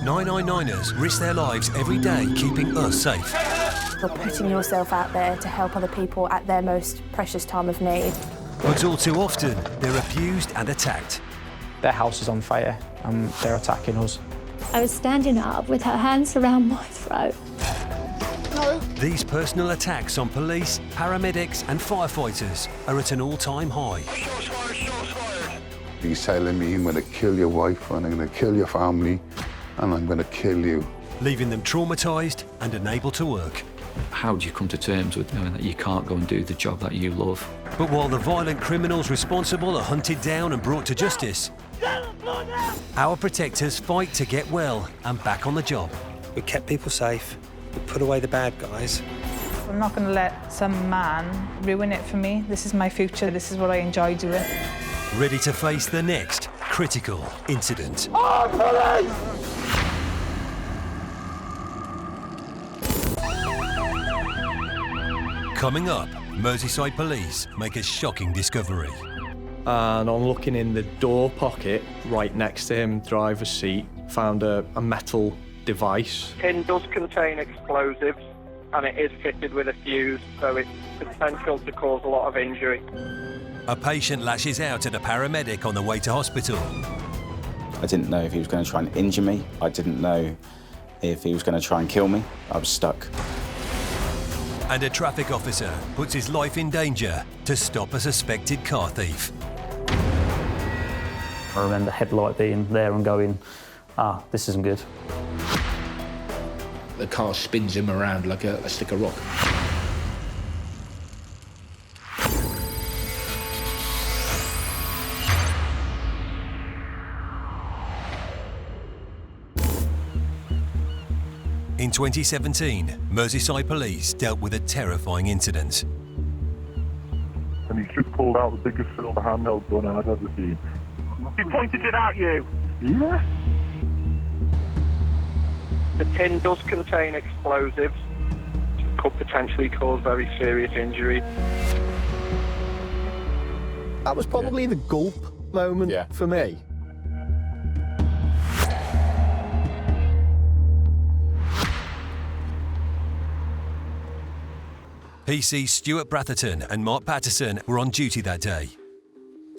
999ers risk their lives every day keeping us safe. You're putting yourself out there to help other people at their most precious time of need. But all too often, they're abused and attacked. Their house is on fire and they're attacking us. I was standing up with her hands around my throat. No. These personal attacks on police, paramedics and firefighters are at an all-time high. He's telling me, I'm going to kill your wife and I'm going to kill your family and I'm going to kill you. Leaving them traumatised and unable to work. How do you come to terms with knowing that you can't go and do the job that you love? But while the violent criminals responsible are hunted down and brought to justice, our protectors fight to get well and back on the job. We kept people safe, we put away the bad guys. I'm not going to let some man ruin it for me. This is my future, this is what I enjoy doing. Ready to face the next critical incident. Coming up, Merseyside police make a shocking discovery. And on looking in the door pocket, right next to him, driver's seat, found a metal device. Tin does contain explosives and it is fitted with a fuse, so it's potential to cause a lot of injury. A patient lashes out at a paramedic on the way to hospital. I didn't know if he was going to try and injure me. I didn't know if he was going to try and kill me. I was stuck. And a traffic officer puts his life in danger to stop a suspected car thief. I remember the headlight being there and going, this isn't good. The car spins him around like a stick of rock. In 2017, Merseyside police dealt with a terrifying incident. And he's just pulled out the biggest silver handheld gun I've ever seen. He pointed it at you? Yeah. The tin does contain explosives, which could potentially cause very serious injury. That was probably the gulp moment for me. PC Stuart Bratherton and Mark Patterson were on duty that day.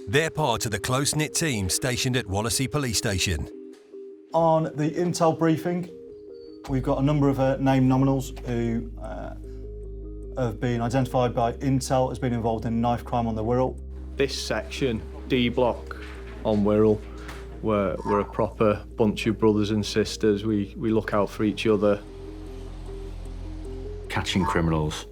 They're part of the close-knit team stationed at Wallasey Police Station. On the intel briefing, we've got a number of named nominals who have been identified by intel as being involved in knife crime on the Wirral. This section, D block on Wirral, we're a proper bunch of brothers and sisters. We look out for each other. Catching criminals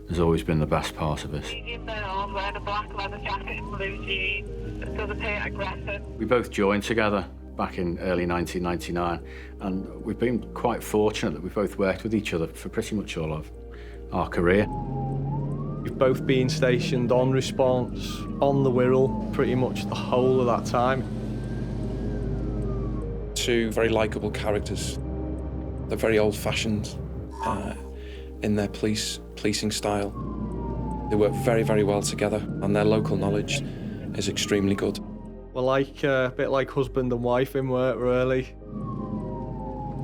has always been the best part of us. Wear the black leather jacket and blue jeans, does appear aggressive. We both joined together back in early 1999, and we've been quite fortunate that we've both worked with each other for pretty much all of our career. We've both been stationed on response, on the Wirral, pretty much the whole of that time. Two very likeable characters. They're very old-fashioned in their policing style. They work very, very well together, and their local knowledge is extremely good. We're like a bit like husband and wife in work, really.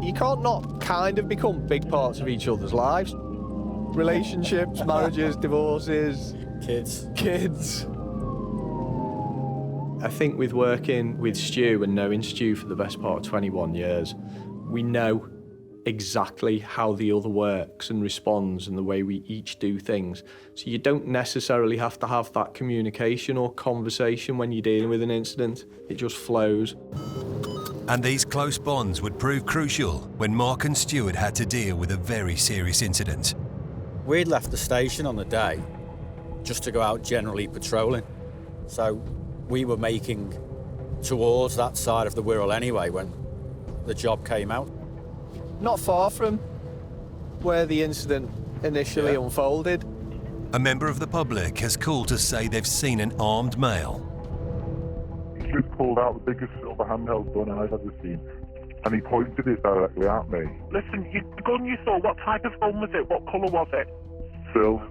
You can't not kind of become big parts of each other's lives. Relationships, marriages, divorces, kids. I think with working with Stu and knowing Stu for the best part of 21 years, we know exactly how the other works and responds and the way we each do things. So you don't necessarily have to have that communication or conversation when you're dealing with an incident. It just flows. And these close bonds would prove crucial when Mark and Stuart had to deal with a very serious incident. We'd left the station on the day just to go out generally patrolling. So we were making towards that side of the Wirral anyway when the job came out. Not far from where the incident initially unfolded. A member of the public has called to say they've seen an armed male. He just pulled out the biggest silver handheld gun I've ever seen, and he pointed it directly at me. Listen, the gun you saw, what type of gun was it? What colour was it? Silver.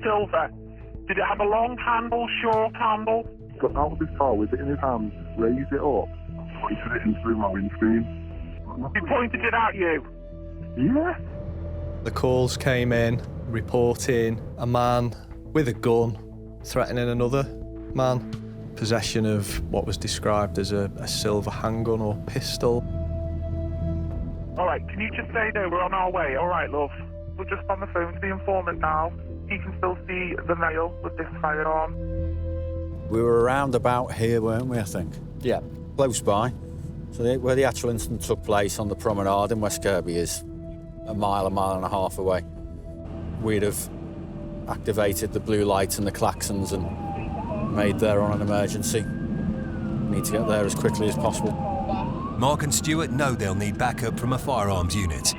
Silver. Did it have a long handle, short handle? Got out of his car with it in his hands, raised it up, pointed it in through my windscreen. He pointed it at you. Yeah. The calls came in reporting a man with a gun threatening another man. Possession of what was described as a silver handgun or pistol. All right, can you just say no, we're on our way? All right, love. We're just on the phone to the informant now. He can still see the male with this firearm. We were around about here, weren't we, I think? Yeah. Close by. So where the actual incident took place on the promenade in West Kirby is a mile and a half away. We'd have activated the blue lights and the klaxons and made there on an emergency. Need to get there as quickly as possible. Mark and Stuart know they'll need backup from a firearms unit.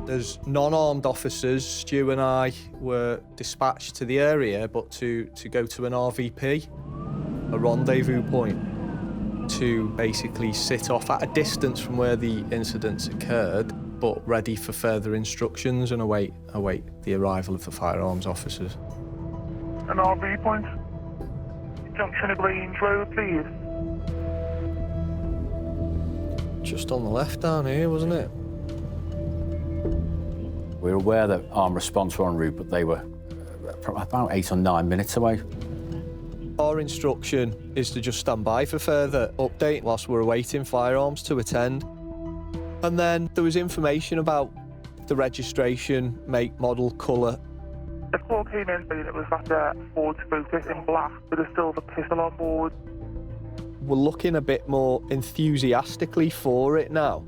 As non-armed officers, Stu and I were dispatched to the area, but to go to an RVP, a rendezvous point, to basically sit off at a distance from where the incidents occurred, but ready for further instructions and await the arrival of the firearms officers. An RV point? Junction of Grange Road, please. Just on the left down here, wasn't it? We were aware that armed response were en route, but they were about 8 or 9 minutes away. Our instruction is to just stand by for further update whilst we're awaiting firearms to attend. And then there was information about the registration, make, model, colour. The call came in saying it was that Ford Focus in black with a silver pistol on board. We're looking a bit more enthusiastically for it now.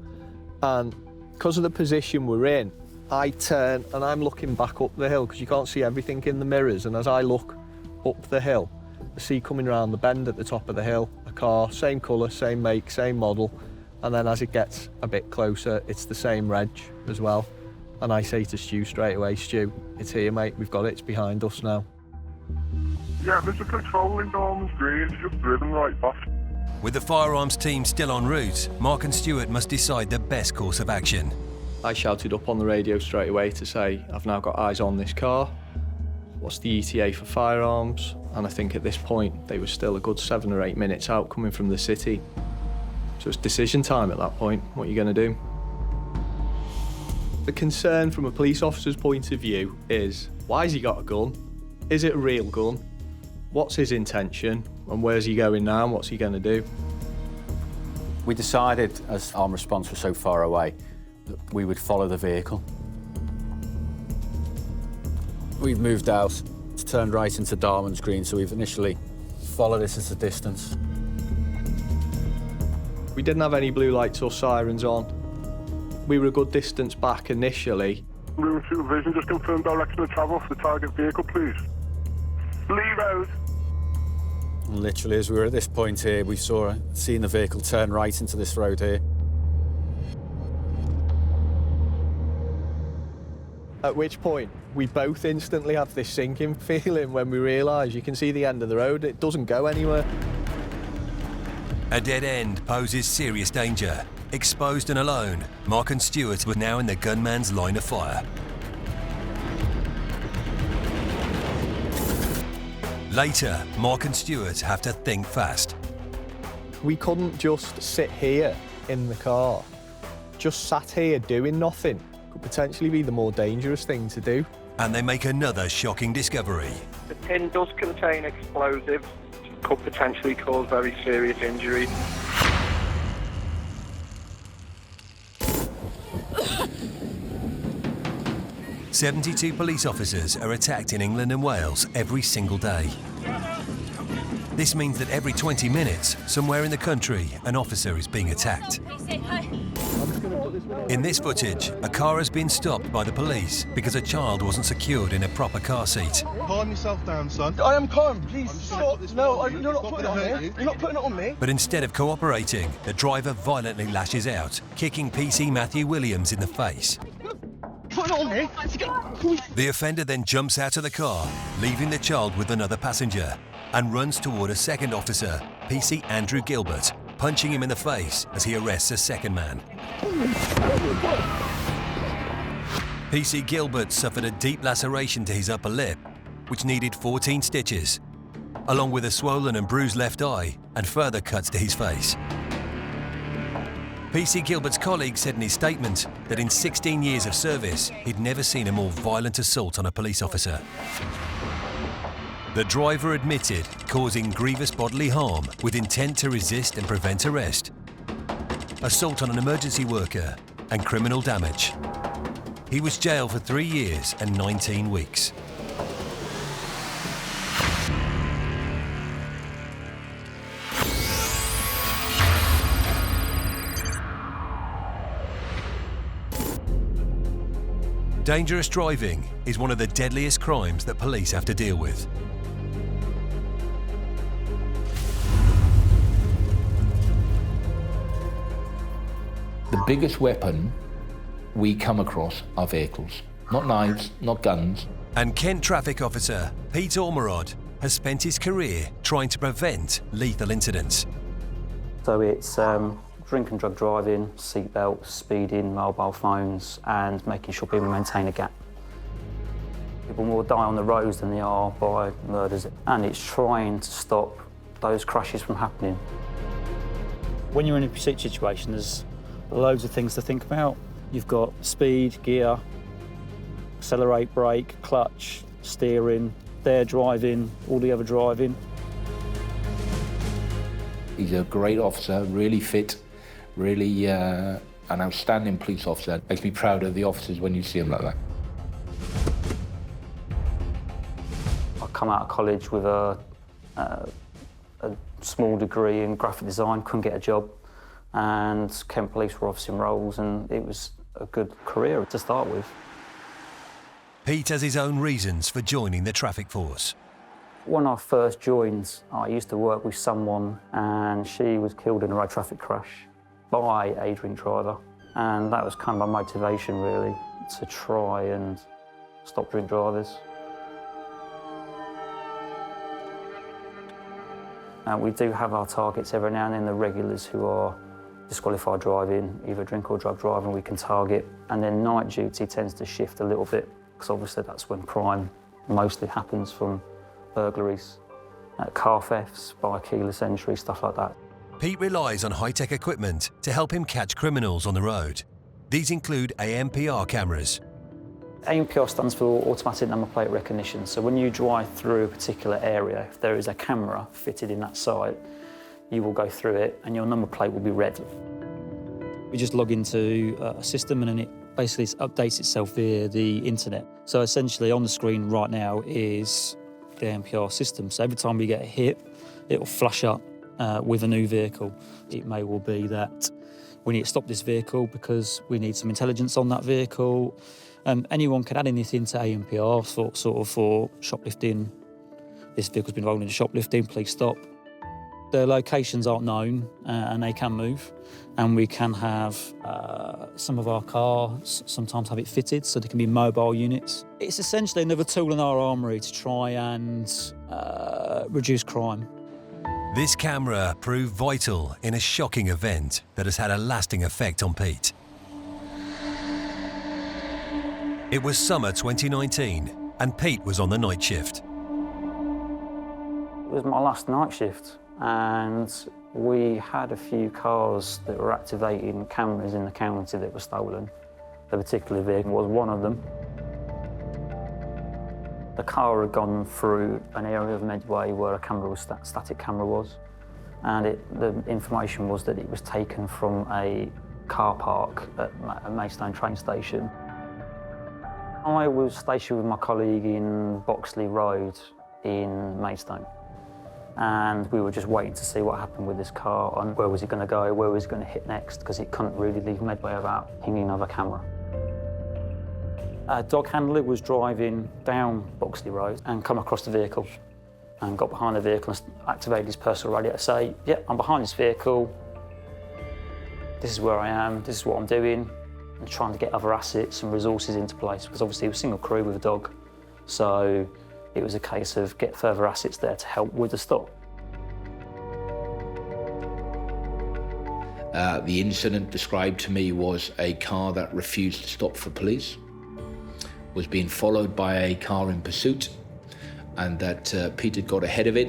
And because of the position we're in, I turn and I'm looking back up the hill because you can't see everything in the mirrors. And as I look up the hill, I see coming around the bend at the top of the hill, a car, same colour, same make, same model. And then as it gets a bit closer, it's the same reg as well. And I say to Stu straight away, Stu, it's here, mate, we've got it, it's behind us now. Yeah, there's a patrol in Norman's Green, it's just driven right past. With the firearms team still en route, Mark and Stuart must decide the best course of action. I shouted up on the radio straight away to say, I've now got eyes on this car. What's the ETA for firearms? And I think at this point, they were still a good 7 or 8 minutes out coming from the city. So it's decision time at that point. What are you going to do? The concern from a police officer's point of view is, why has he got a gun? Is it a real gun? What's his intention? And where's he going now? And what's he going to do? We decided, as armed response was so far away, that we would follow the vehicle. We've moved out, it's turned right into Darman's Green, so we've initially followed it at a distance. We didn't have any blue lights or sirens on. We were a good distance back initially. Room supervision, just confirm direction of travel for the target vehicle, please. Lee Road. And literally, as we were at this point here, we seen the vehicle turn right into this road here. At which point, we both instantly have this sinking feeling when we realise you can see the end of the road, it doesn't go anywhere. A dead end poses serious danger. Exposed and alone, Mark and Stuart were now in the gunman's line of fire. Later, Mark and Stuart have to think fast. We couldn't just sit here in the car. Just sat here doing nothing could potentially be the more dangerous thing to do. And they make another shocking discovery. The tin does contain explosives, could potentially cause very serious injuries. "72 police officers are attacked in England and Wales every single day. This means that every 20 minutes, somewhere in the country, an officer is being attacked. In this footage, a car has been stopped by the police because a child wasn't secured in a proper car seat. Calm yourself down, son. I am calm, please. Stop. No, you're not putting it on me. You're not putting it on me. But instead of cooperating, the driver violently lashes out, kicking PC Matthew Williams in the face. Put it on me. The offender then jumps out of the car, leaving the child with another passenger, and runs toward a second officer, PC Andrew Gilbert, punching him in the face as he arrests a second man. PC Gilbert suffered a deep laceration to his upper lip, which needed 14 stitches, along with a swollen and bruised left eye and further cuts to his face. PC Gilbert's colleague said in his statement that in 16 years of service, he'd never seen a more violent assault on a police officer. The driver admitted causing grievous bodily harm with intent to resist and prevent arrest, assault on an emergency worker, and criminal damage. He was jailed for 3 years and 19 weeks. Dangerous driving is one of the deadliest crimes that police have to deal with. The biggest weapon we come across are vehicles. Not knives, not guns. And Kent traffic officer Pete Ormerod has spent his career trying to prevent lethal incidents. So it's drink and drug driving, seatbelts, speeding, mobile phones, and making sure people maintain a gap. People more die on the roads than they are by murders, and it's trying to stop those crashes from happening. When you're in a pursuit situation, there's loads of things to think about. You've got speed, gear, accelerate, brake, clutch, steering, their driving, all the other driving. He's a great officer, really fit, really an outstanding police officer. Makes me proud of the officers when you see them like that. I come out of college with a small degree in graphic design, couldn't get a job, and Kent Police were offering roles, and it was a good career to start with. Pete has his own reasons for joining the traffic force. When I first joined, I used to work with someone, and she was killed in a road traffic crash by a drink driver, and that was kind of my motivation, really, to try and stop drink drivers. We do have our targets every now and then, the regulars who are disqualified driving, either drink or drug driving, we can target. And then night duty tends to shift a little bit, because obviously that's when crime mostly happens, from burglaries, car thefts, by keyless entry, stuff like that. Pete relies on high-tech equipment to help him catch criminals on the road. These include ANPR cameras. ANPR stands for automatic number plate recognition. So when you drive through a particular area, if there is a camera fitted in that site, you will go through it and your number plate will be red. We just log into a system and then it basically updates itself via the internet. So essentially on the screen right now is the ANPR system. So every time we get a hit, it will flash up with a new vehicle. It may well be that we need to stop this vehicle because we need some intelligence on that vehicle. Anyone can add anything to ANPR for shoplifting. This vehicle's been involved in shoplifting, please stop. The locations aren't known and they can move, and we can have some of our cars sometimes have it fitted so they can be mobile units. It's essentially another tool in our armoury to try and reduce crime. This camera proved vital in a shocking event that has had a lasting effect on Pete. It was summer 2019 and Pete was on the night shift. It was my last night shift, and we had a few cars that were activating cameras in the county that were stolen. The particular vehicle was one of them. The car had gone through an area of Medway where a camera was static camera was, and the information was that it was taken from a car park at Merseyside train station. I was stationed with my colleague in Boxley Road in Maidstone, and we were just waiting to see what happened with this car and where was it going to go, where was it going to hit next, because it couldn't really leave Medway without pinging another camera. A dog handler was driving down Boxley Road and come across the vehicle and got behind the vehicle and activated his personal radio to say, yeah, I'm behind this vehicle, this is where I am, this is what I'm doing, and trying to get other assets and resources into place, because obviously it was a single crew with a dog, so it was a case of get further assets there to help with the stop. The incident described to me was a car that refused to stop for police, was being followed by a car in pursuit, and that Pete had got ahead of it.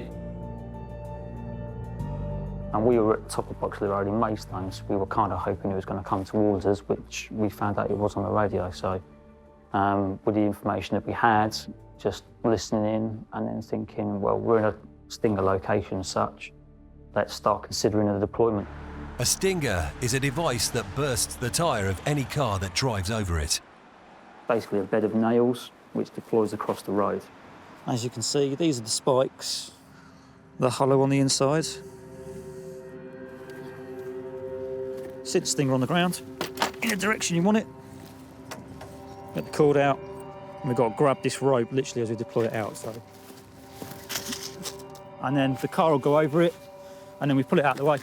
And we were at the top of Boxley Road in Maystones. We were kind of hoping he was going to come towards us, which we found out it was on the radio. So with the information that we had, just listening in and then thinking, well, we're in a stinger location as such. Let's start considering a deployment. A stinger is a device that bursts the tyre of any car that drives over it. Basically a bed of nails which deploys across the road. As you can see, these are the spikes, the hollow on the inside. Sit the stinger on the ground in the direction you want it. Get the cord out, and we've got to grab this rope literally as we deploy it out. So, and then the car will go over it, and then we pull it out of the way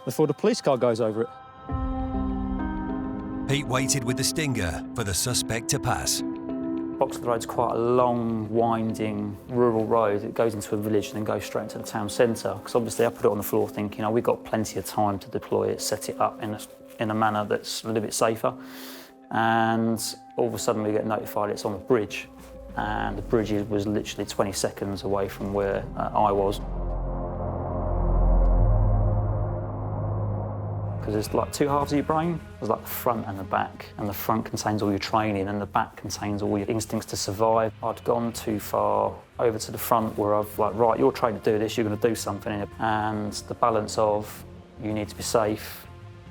before the police car goes over it. Pete waited with the stinger for the suspect to pass. Boxley Road's quite a long, winding, rural road. It goes into a village and then goes straight into the town centre. Because obviously I put it on the floor thinking, we've got plenty of time to deploy it, set it up in a manner that's a little bit safer. And all of a sudden we get notified it's on a bridge. And the bridge was literally 20 seconds away from where I was. Because there's like two halves of your brain. There's like the front and the back. And the front contains all your training and the back contains all your instincts to survive. I'd gone too far over to the front where I've like, right, you're trained to do this, you're going to do something. And the balance of you need to be safe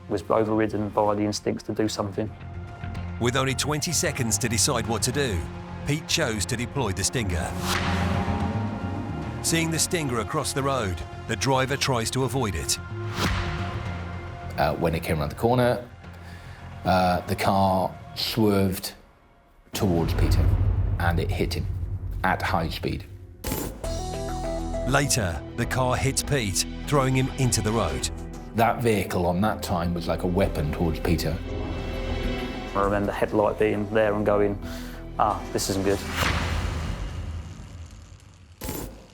was overridden by the instincts to do something. With only 20 seconds to decide what to do, Pete chose to deploy the stinger. Seeing the stinger across the road, the driver tries to avoid it. When it came around the corner, the car swerved towards Peter and it hit him at high speed. Later, the car hits Pete, throwing him into the road. That vehicle on that time was like a weapon towards Peter. I remember the headlight being there and going, this isn't good.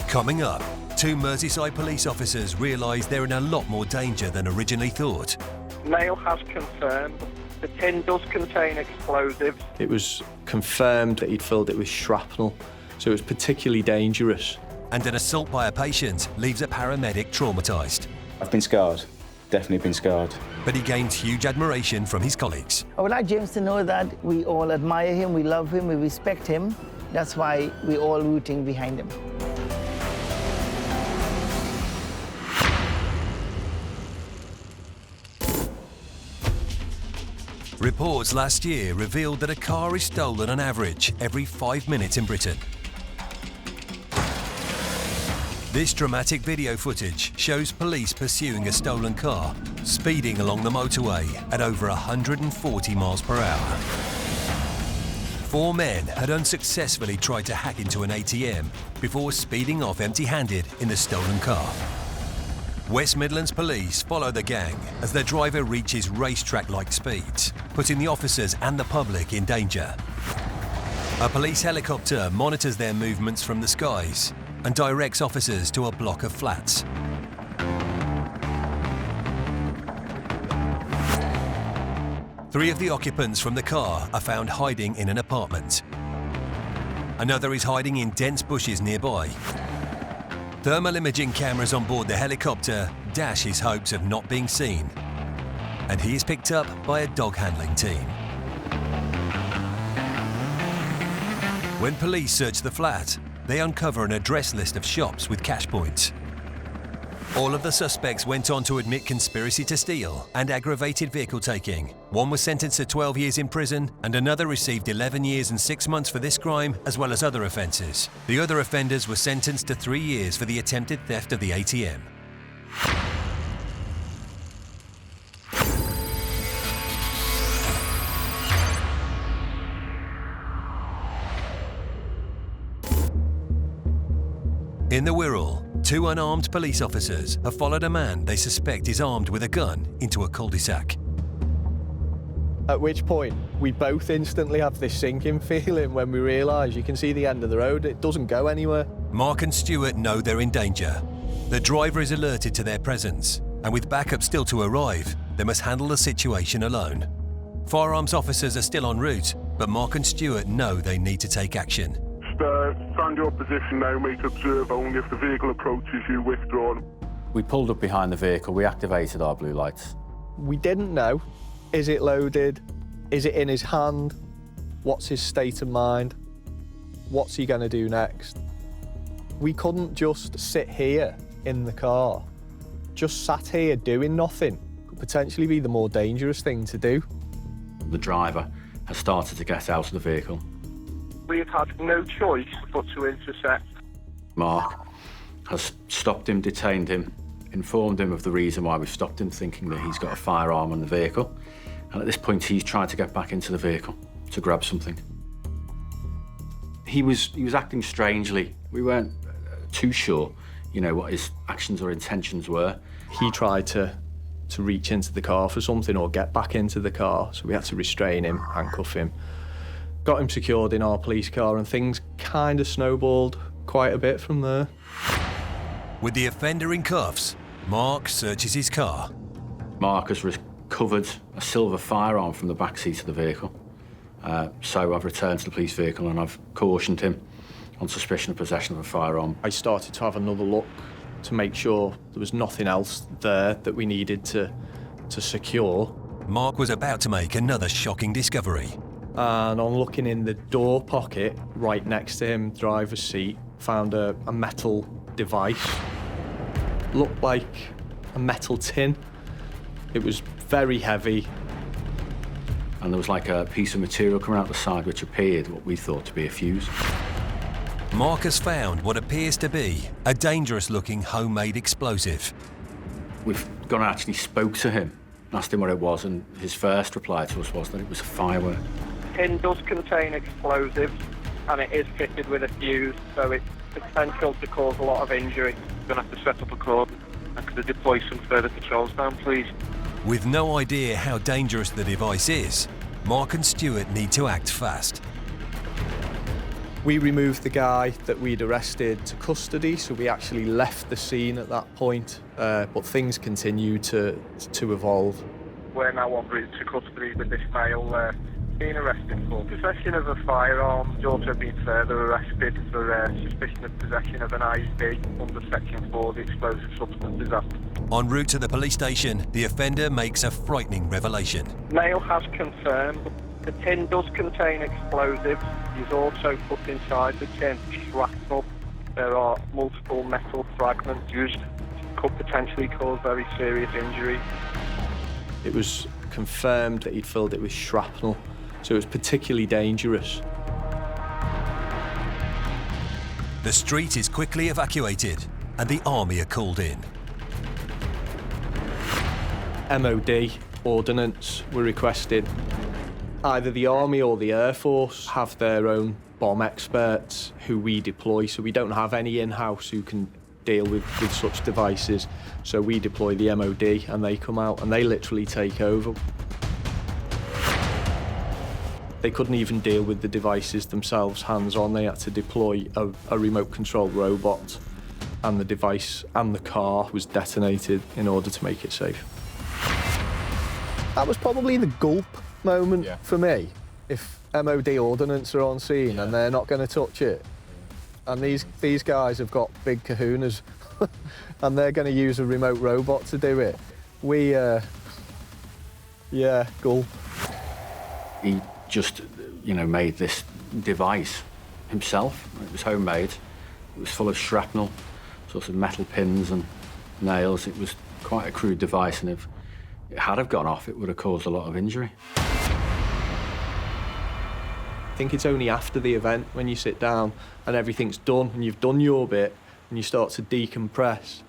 Coming up, two Merseyside police officers realise they're in a lot more danger than originally thought. Mail has confirmed the tin does contain explosives. It was confirmed that he'd filled it with shrapnel, so it was particularly dangerous. And an assault by a patient leaves a paramedic traumatised. I've been scarred, definitely been scarred. But he gains huge admiration from his colleagues. I would like James to know that we all admire him, we love him, we respect him. That's why we're all rooting behind him. Reports last year revealed that a car is stolen on average every 5 minutes in Britain. This dramatic video footage shows police pursuing a stolen car, speeding along the motorway at over 140 miles per hour. 4 men had unsuccessfully tried to hack into an ATM before speeding off empty-handed in the stolen car. West Midlands police follow the gang as their driver reaches racetrack-like speeds, putting the officers and the public in danger. A police helicopter monitors their movements from the skies and directs officers to a block of flats. Three of the occupants from the car are found hiding in an apartment. Another is hiding in dense bushes nearby. Thermal imaging cameras on board the helicopter dash his hopes of not being seen. And he is picked up by a dog handling team. When police search the flat, they uncover an address list of shops with cash points. All of the suspects went on to admit conspiracy to steal and aggravated vehicle taking. One was sentenced to 12 years in prison and another received 11 years and 6 months for this crime as well as other offences. The other offenders were sentenced to 3 years for the attempted theft of the ATM. In the Wirral, 2 unarmed police officers have followed a man they suspect is armed with a gun into a cul-de-sac. At which point, we both instantly have this sinking feeling when we realise you can see the end of the road, it doesn't go anywhere. Mark and Stuart know they're in danger. The driver is alerted to their presence, and with backup still to arrive, they must handle the situation alone. Firearms officers are still en route, but Mark and Stuart know they need to take action. Stand your position now, mate. Observe only. If the vehicle approaches you, withdraw. We pulled up behind the vehicle, we activated our blue lights. We didn't know, is it loaded? Is it in his hand? What's his state of mind? What's he going to do next? We couldn't just sit here in the car. Just sat here doing nothing could potentially be the more dangerous thing to do. The driver has started to get out of the vehicle. We've had no choice but to intercept. Mark has stopped him, detained him, informed him of the reason why we've stopped him, thinking that he's got a firearm in the vehicle. And at this point, he's tried to get back into the vehicle to grab something. He was acting strangely. We weren't too sure, you know, what his actions or intentions were. He tried to reach into the car for something or get back into the car, so we had to restrain him, handcuff him. Got him secured in our police car, and things kind of snowballed quite a bit from there. With the offender in cuffs, Mark searches his car. Mark has recovered a silver firearm from the back seat of the vehicle. So I've returned to the police vehicle and I've cautioned him on suspicion of possession of a firearm. I started to have another look to make sure there was nothing else there that we needed to secure. Mark was about to make another shocking discovery. And on looking in the door pocket right next to him, driver's seat, found a metal device. Looked like a metal tin. It was very heavy. And there was like a piece of material coming out the side which appeared what we thought to be a fuse. Mark has found what appears to be a dangerous-looking homemade explosive. We've gone and actually spoke to him, asked him what it was, and his first reply to us was that it was a firework. The tin does contain explosives, and it is fitted with a fuse, so it's potential to cause a lot of injury. We're going to have to set up a cordon and could deploy some further patrols down, please. With no idea how dangerous the device is, Mark and Stuart need to act fast. We removed the guy that we'd arrested to custody, so we actually left the scene at that point, but things continue to evolve. We're now en route to custody with this male being arrested for possession of a firearm. He's also been further arrested for suspicion of possession of an IED under Section 4 of the Explosive Substances Act. En route to the police station, the offender makes a frightening revelation. Male has confirmed the tin does contain explosives. He's also put inside the tin shrapnel. There are multiple metal fragments used. Could potentially cause very serious injury. It was confirmed that he'd filled it with shrapnel, so it was particularly dangerous. The street is quickly evacuated and the army are called in. MOD ordnance were requested. Either the Army or the Air Force have their own bomb experts who we deploy, so we don't have any in-house who can deal with such devices. So we deploy the MOD and they come out and they literally take over. They couldn't even deal with the devices themselves hands-on. They had to deploy a remote control robot, and the device and the car was detonated in order to make it safe. That was probably the gulp moment for me. If MOD ordnance are on scene and they're not going to touch it, and these guys have got big kahunas and they're going to use a remote robot to do it, gulp. He just, made this device himself. It was homemade. It was full of shrapnel, sorts of metal pins and nails. It was quite a crude device, and if it had have gone off, it would have caused a lot of injury. I think it's only after the event, when you sit down and everything's done and you've done your bit and you start to decompress,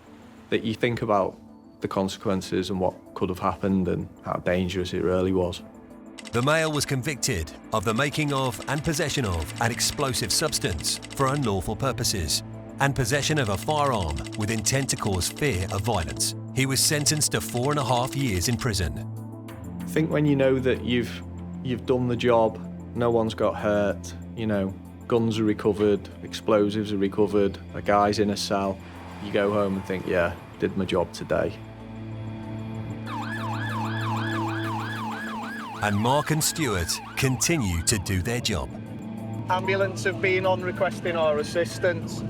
that you think about the consequences and what could have happened and how dangerous it really was. The male was convicted of the making of and possession of an explosive substance for unlawful purposes and possession of a firearm with intent to cause fear of violence. He was sentenced to 4.5 years in prison. I think when you know that you've done the job, no one's got hurt, guns are recovered, explosives are recovered, a guy's in a cell, you go home and think, yeah, did my job today. And Mark and Stuart continue to do their job. Ambulance have been on requesting our assistance.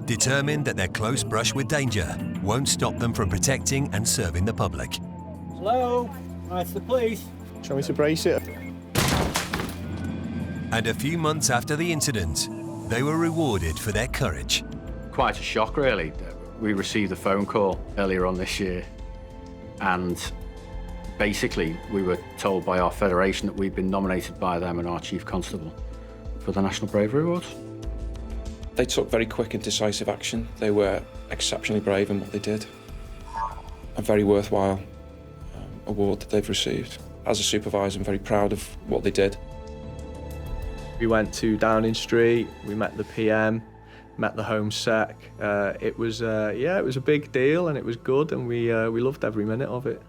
Determined that their close brush with danger won't stop them from protecting and serving the public. Hello? It's the police. Shall we to brace it? And a few months after the incident, they were rewarded for their courage. Quite a shock, really. We received a phone call earlier on this year, and basically we were told by our federation that we'd been nominated by them and our chief constable for the National Bravery Awards. They took very quick and decisive action. They were exceptionally brave in what they did. A very worthwhile award that they've received. As a supervisor, I'm very proud of what they did. We went to Downing Street, we met the PM, met the Home Sec. It was a big deal and it was good, and we loved every minute of it.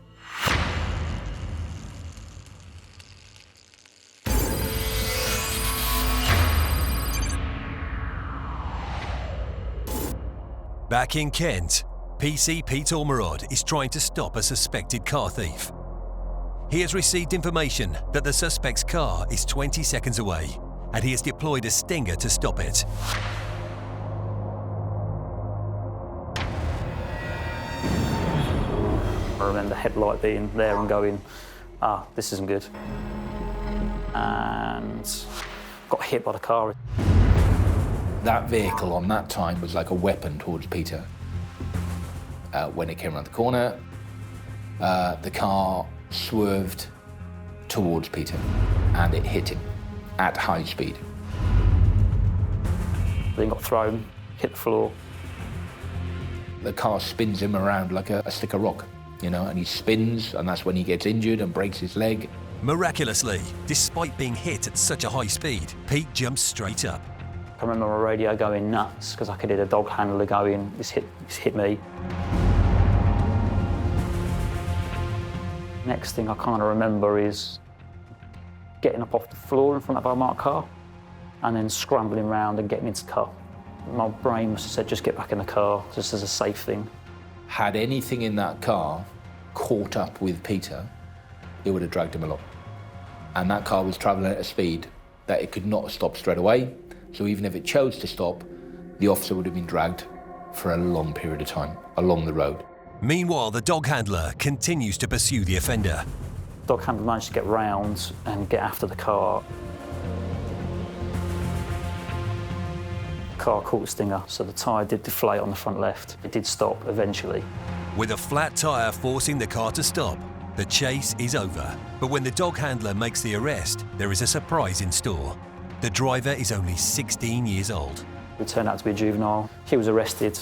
Back in Kent, PC Pete Ormerod is trying to stop a suspected car thief. He has received information that the suspect's car is 20 seconds away, and he has deployed a stinger to stop it. I remember the headlight being there and going, this isn't good. And got hit by the car. That vehicle on that time was like a weapon towards Peter. When it came around the corner, the car swerved towards Peter and it hit him at high speed. Then got thrown, hit the floor. The car spins him around like a stick of rock, you know, and he spins, and that's when he gets injured and breaks his leg. Miraculously, despite being hit at such a high speed, Pete jumps straight up. I remember my radio going nuts because I could hear the dog handler going, it's hit me. Next thing I kind of remember is getting up off the floor in front of our marked car and then scrambling around and getting into the car. My brain must have said, just get back in the car, just as a safe thing. Had anything in that car caught up with Peter, it would have dragged him along. And that car was travelling at a speed that it could not stop straight away. So even if it chose to stop, the officer would have been dragged for a long period of time along the road. Meanwhile, the dog handler continues to pursue the offender. Dog handler managed to get round and get after the car. The car caught the stinger, so the tyre did deflate on the front left. It did stop eventually. With a flat tyre forcing the car to stop, the chase is over. But when the dog handler makes the arrest, there is a surprise in store. The driver is only 16 years old. It turned out to be a juvenile. He was arrested.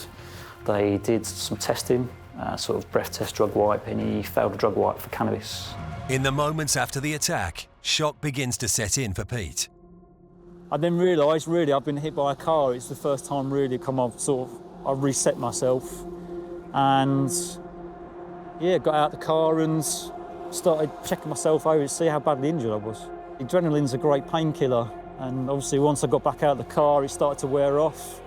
They did some testing, sort of breath test, drug wipe, and he failed a drug wipe for cannabis. In the moments after the attack, shock begins to set in for Pete. I then realised, really, I've been hit by a car. It's the first time really I've reset myself. And yeah, got out the car and started checking myself over to see how badly injured I was. Adrenaline's a great painkiller. And obviously once I got back out of the car, it started to wear off.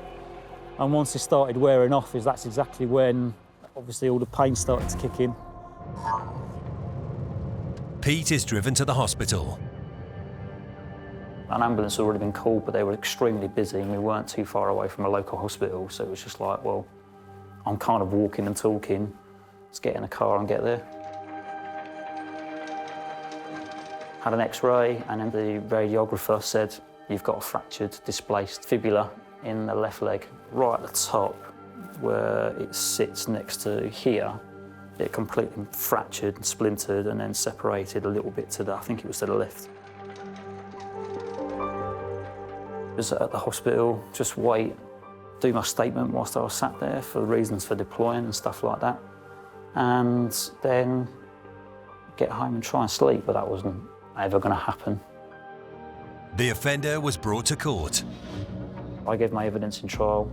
And once it started wearing off, that's exactly when obviously all the pain started to kick in. Pete is driven to the hospital. An ambulance had already been called, but they were extremely busy and we weren't too far away from a local hospital. So it was just like, well, I'm kind of walking and talking. Let's get in a car and get there. Had an X-ray, and then the radiographer said, you've got a fractured, displaced fibula in the left leg. Right at the top, where it sits next to here, it completely fractured and splintered and then separated a little bit to the, I think it was to the left. I was at the hospital, just wait, do my statement whilst I was sat there for the reasons for deploying and stuff like that. And then get home and try and sleep, but that wasn't ever going to happen. The offender was brought to court. I gave my evidence in trial,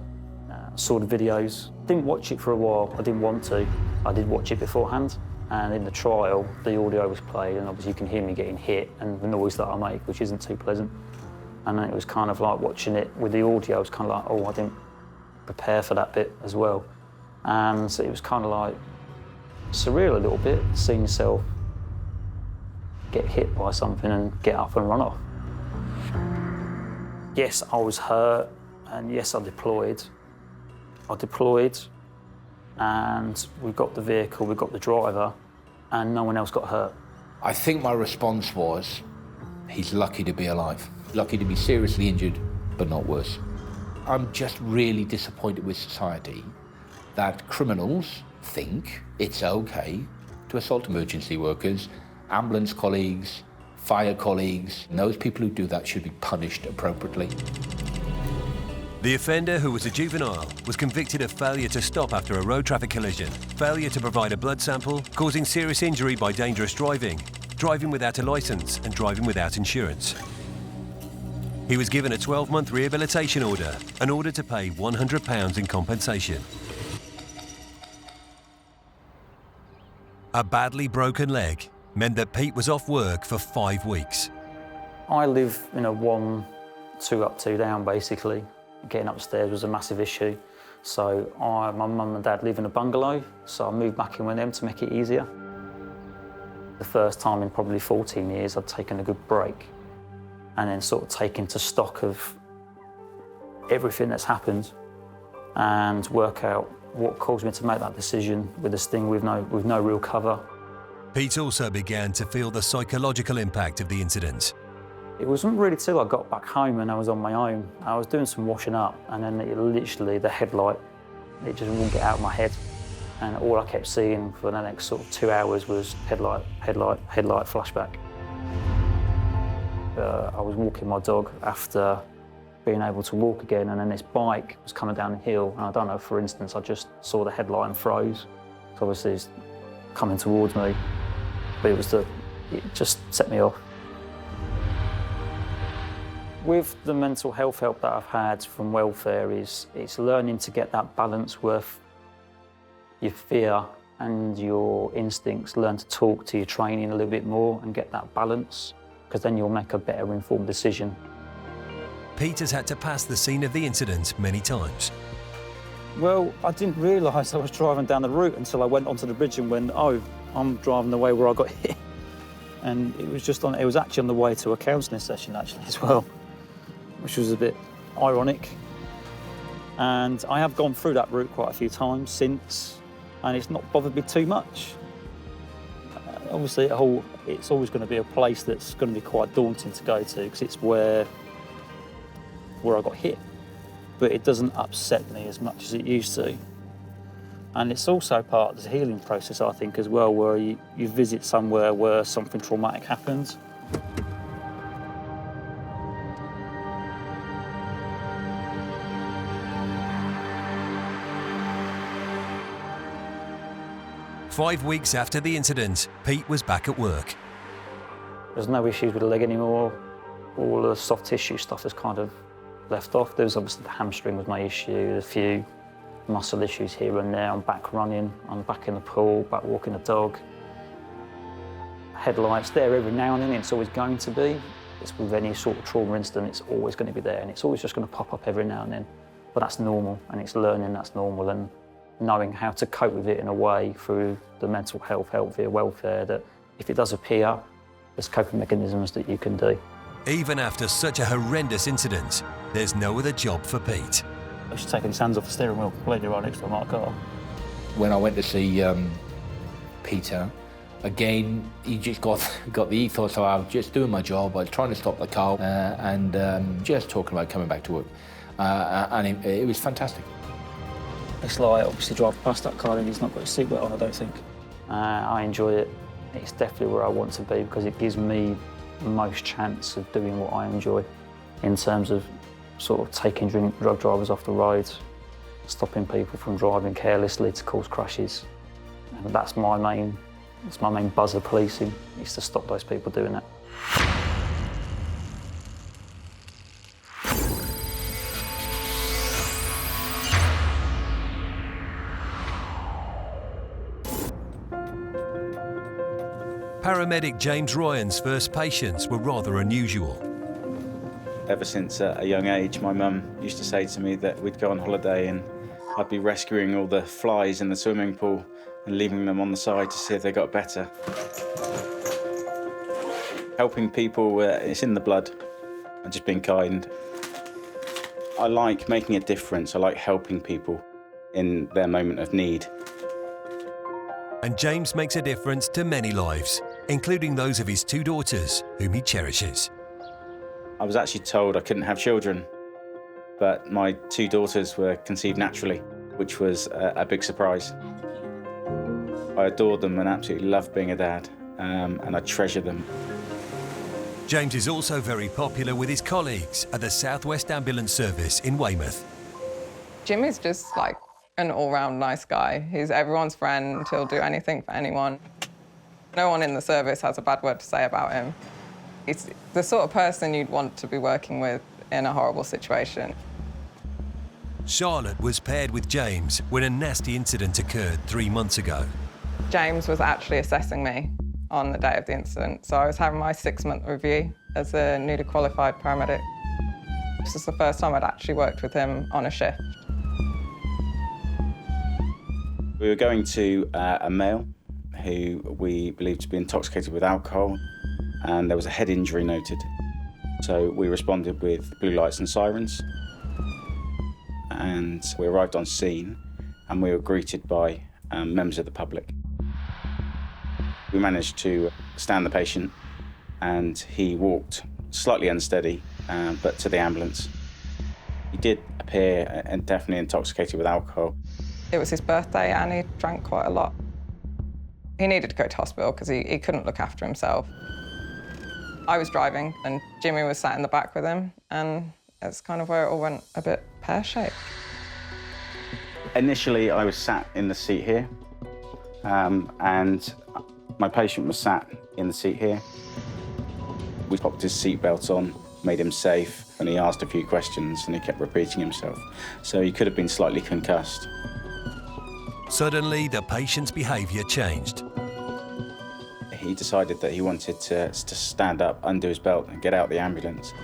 saw the videos. Didn't watch it for a while, I didn't want to. I did watch it beforehand, and in the trial, the audio was played, and obviously you can hear me getting hit and the noise that I make, which isn't too pleasant. And then it was kind of like watching it with the audio, I was kind of like, oh, I didn't prepare for that bit as well. And so it was kind of like surreal a little bit, seeing yourself get hit by something and get up and run off. Yes, I was hurt, and yes, I deployed. and we got the vehicle, we got the driver, and no one else got hurt. I think my response was, he's lucky to be alive. Lucky to be seriously injured, but not worse. I'm just really disappointed with society that criminals think it's okay to assault emergency workers, ambulance colleagues, fire colleagues, and those people who do that should be punished appropriately. The offender, who was a juvenile, was convicted of failure to stop after a road traffic collision, failure to provide a blood sample, causing serious injury by dangerous driving, driving without a licence and driving without insurance. He was given a 12-month rehabilitation order and ordered to pay £100 in compensation. A badly broken leg meant that Pete was off work for 5 weeks. I live in a 1, 2 up, 2 down, basically. Getting upstairs was a massive issue. So my mum and dad live in a bungalow, so I moved back in with them to make it easier. The first time in probably 14 years I'd taken a good break and then sort of taken to stock of everything that's happened and work out what caused me to make that decision with this thing with no real cover. Pete also began to feel the psychological impact of the incident. It wasn't really till I got back home and I was on my own. I was doing some washing up and then literally the headlight, it just wouldn't get out of my head. And all I kept seeing for the next sort of 2 hours was headlight, flashback. I was walking my dog after being able to walk again, and then this bike was coming down the hill, and I don't know, for instance, I just saw the headlight and froze. So obviously it's coming towards me, but it just set me off. With the mental health help that I've had from welfare it's learning to get that balance with your fear and your instincts, learn to talk to your training a little bit more and get that balance, because then you'll make a better informed decision. Pete has had to pass the scene of the incident many times. Well, I didn't realise I was driving down the route until I went onto the bridge and went, oh, I'm driving the way where I got hit. And it was actually on the way to a counselling session actually as well, which was a bit ironic. And I have gone through that route quite a few times since, and it's not bothered me too much. Obviously, it's always going to be a place that's going to be quite daunting to go to because it's where I got hit. But it doesn't upset me as much as it used to. And it's also part of the healing process, I think, as well, where you visit somewhere where something traumatic happens. Five weeks after the incident, Pete was back at work. There's no issues with the leg anymore. All the soft tissue stuff is kind of left off. There was obviously the hamstring was my issue, a few muscle issues here and there. I'm back running, I'm back in the pool, back walking the dog. Headlights there every now and then, it's always going to be. It's with any sort of trauma incident, it's always going to be there, and it's always just going to pop up every now and then. But that's normal, and it's learning that's normal, and knowing how to cope with it in a way through the mental health via welfare, that if it does appear, there's coping mechanisms that you can do. Even after such a horrendous incident, there's no other job for Pete. I should take his hands off the steering wheel completely right next to my car. When I went to see Peter, again, he just got the ethos of I was just doing my job, I was trying to stop the car and just talking about coming back to work. And it was fantastic. It's like, obviously, driving past that car and he's not got his seatbelt on, I don't think. I enjoy it. It's definitely where I want to be because it gives me the most chance of doing what I enjoy in terms of sort of taking drug drivers off the road, stopping people from driving carelessly to cause crashes. And that's my main buzz of policing, is to stop those people doing that. Paramedic James Ryan's first patients were rather unusual. Ever since a young age, my mum used to say to me that we'd go on holiday and I'd be rescuing all the flies in the swimming pool and leaving them on the side to see if they got better. Helping people, it's in the blood, and just being kind. I like making a difference. I like helping people in their moment of need. And James makes a difference to many lives, including those of his 2 daughters, whom he cherishes. I was actually told I couldn't have children, but my 2 daughters were conceived naturally, which was a big surprise. I adored them and absolutely loved being a dad, and I treasure them. James is also very popular with his colleagues at the South West Ambulance Service in Weymouth. Jimmy's just like an all-round nice guy. He's everyone's friend. He'll do anything for anyone. No one in the service has a bad word to say about him. He's the sort of person you'd want to be working with in a horrible situation. Charlotte was paired with James when a nasty incident occurred 3 months ago. James was actually assessing me on the day of the incident. So I was having my 6-month review as a newly qualified paramedic. This is the first time I'd actually worked with him on a shift. We were going to a male who we believed to be intoxicated with alcohol, and there was a head injury noted. So we responded with blue lights and sirens, and we arrived on scene and we were greeted by members of the public. We managed to stand the patient, and he walked slightly unsteady, but to the ambulance. He did appear and definitely intoxicated with alcohol. It was his birthday and he drank quite a lot. He needed to go to hospital because he couldn't look after himself. I was driving and Jimmy was sat in the back with him, and that's kind of where it all went a bit pear-shaped. Initially, I was sat in the seat here, and my patient was sat in the seat here. We popped his seatbelt on, made him safe, and he asked a few questions and he kept repeating himself. So he could have been slightly concussed. Suddenly, the patient's behaviour changed. He decided that he wanted to stand up, undo his belt and get out the ambulance.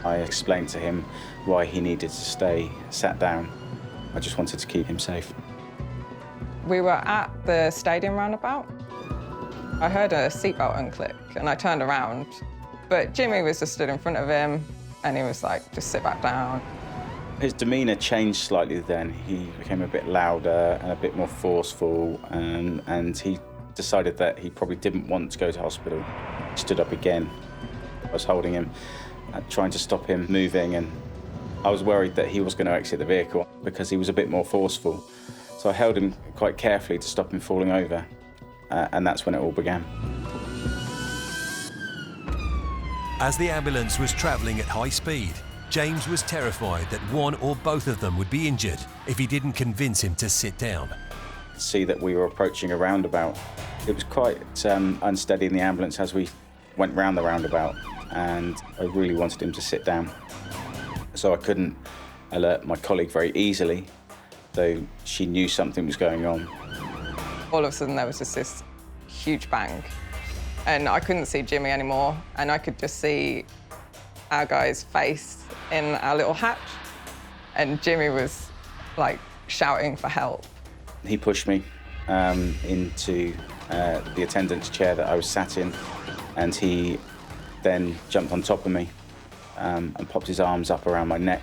I explained to him why he needed to stay sat down. I just wanted to keep him safe. We were at the stadium roundabout. I heard a seatbelt unclick and I turned around, but Jimmy was just stood in front of him and he was like, just sit back down. His demeanour changed slightly then. He became a bit louder and a bit more forceful, and he decided that he probably didn't want to go to hospital. He stood up again. I was holding him, trying to stop him moving, and I was worried that he was going to exit the vehicle because he was a bit more forceful. So I held him quite carefully to stop him falling over, and that's when it all began. As the ambulance was travelling at high speed, James was terrified that one or both of them would be injured if he didn't convince him to sit down. See that we were approaching a roundabout. It was quite unsteady in the ambulance as we went round the roundabout, and I really wanted him to sit down. So I couldn't alert my colleague very easily, though she knew something was going on. All of a sudden there was just this huge bang, and I couldn't see Jimmy anymore, and I could just see our guy's face in our little hatch, and Jimmy was like shouting for help. He pushed me into the attendant's chair that I was sat in, and he then jumped on top of me and popped his arms up around my neck.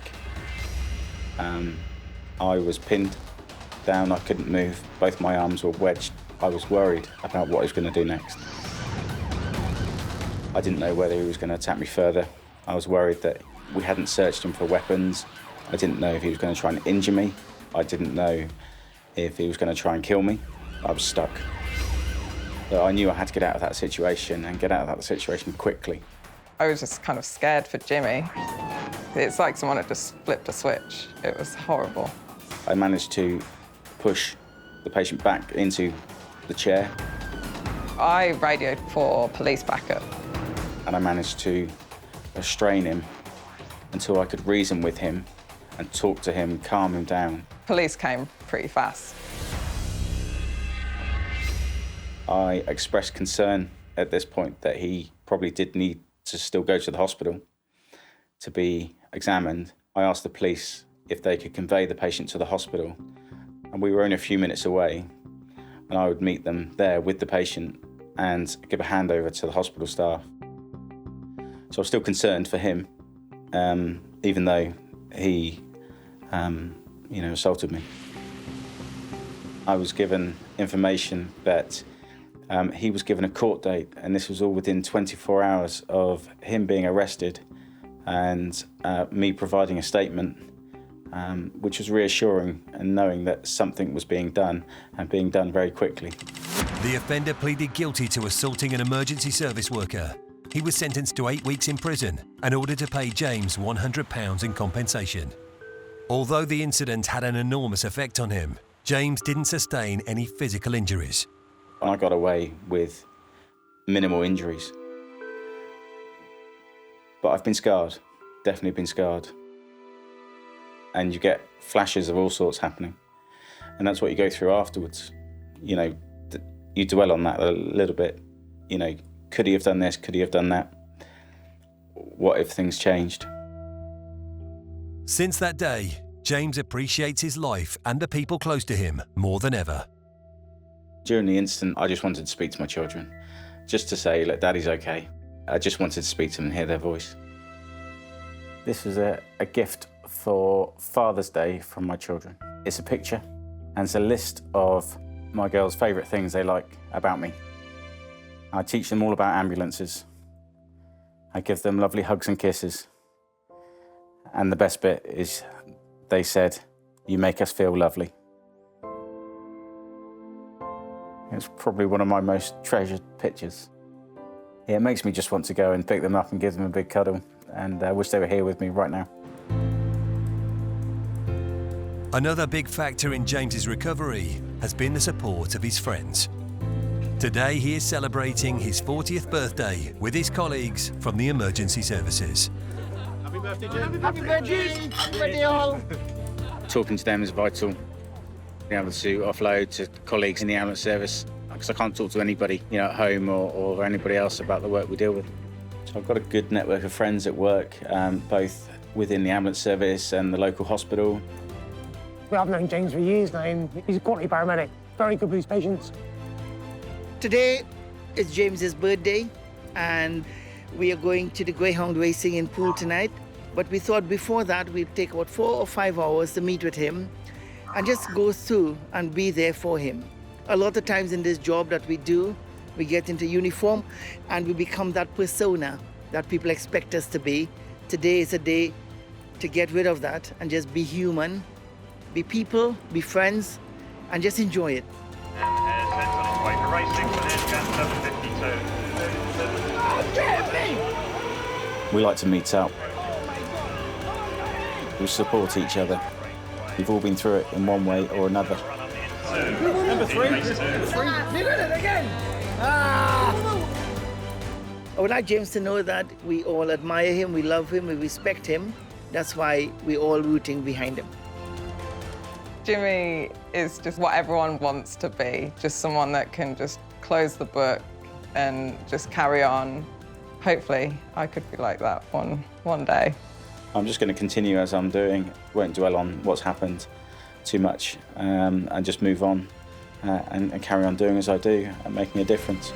I was pinned down, I couldn't move, both my arms were wedged. I was worried about what he was going to do next. I didn't know whether he was going to attack me further. I was worried that we hadn't searched him for weapons. I didn't know if he was going to try and injure me. I didn't know if he was going to try and kill me. I was stuck. But I knew I had to get out of that situation and get out of that situation quickly. I was just kind of scared for Jimmy. It's like someone had just flipped a switch. It was horrible. I managed to push the patient back into the chair. I radioed for police backup. And I managed to restrain him until I could reason with him and talk to him, calm him down. Police came pretty fast. I expressed concern at this point that he probably did need to still go to the hospital to be examined. I asked the police if they could convey the patient to the hospital, and we were only a few minutes away, and I would meet them there with the patient and give a handover to the hospital staff. So I was still concerned for him, even though he, assaulted me. I was given information that he was given a court date, and this was all within 24 hours of him being arrested and me providing a statement, which was reassuring, and knowing that something was being done and being done very quickly. The offender pleaded guilty to assaulting an emergency service worker. He was sentenced to 8 weeks in prison and ordered to pay James £100 in compensation. Although the incident had an enormous effect on him, James didn't sustain any physical injuries. I got away with minimal injuries. But I've been scarred, definitely been scarred. And you get flashes of all sorts happening. And that's what you go through afterwards. You know, you dwell on that a little bit. You know, could he have done this? Could he have done that? What if things changed? Since that day, James appreciates his life and the people close to him more than ever. During the incident, I just wanted to speak to my children, just to say, look, Daddy's okay. I just wanted to speak to them and hear their voice. This was a gift for Father's Day from my children. It's a picture, and it's a list of my girls' favourite things they like about me. I teach them all about ambulances. I give them lovely hugs and kisses. And the best bit is they said, "You make us feel lovely." It's probably one of my most treasured pictures. Yeah, it makes me just want to go and pick them up and give them a big cuddle, and I wish they were here with me right now. Another big factor in James's recovery has been the support of his friends. Today he is celebrating his 40th birthday with his colleagues from the emergency services. Happy birthday, Jim. Happy birthday. Happy birthday all. Talking to them is vital. Being able to offload to colleagues in the ambulance service, because I can't talk to anybody, you know, at home or anybody else about the work we deal with. So I've got a good network of friends at work, both within the ambulance service and the local hospital. Well, I've known James for years now, and he's a quality paramedic, very good with his patients. Today is James's birthday, and we are going to the Greyhound racing in Poole tonight. But we thought before that we'd take about 4 or 5 hours to meet with him and just go through and be there for him. A lot of times in this job that we do, we get into uniform and we become that persona that people expect us to be. Today is a day to get rid of that and just be human, be people, be friends, and just enjoy it. We like to meet up. We support each other. We've all been through it in one way or another. Number three. Number three. You did it again. I would like James to know that we all admire him, we love him, we respect him. That's why we're all rooting behind him. Jimmy is just what everyone wants to be, just someone that can just close the book and just carry on. Hopefully, I could be like that one day. I'm just going to continue as I'm doing, won't dwell on what's happened too much, and just move on and carry on doing as I do and making a difference.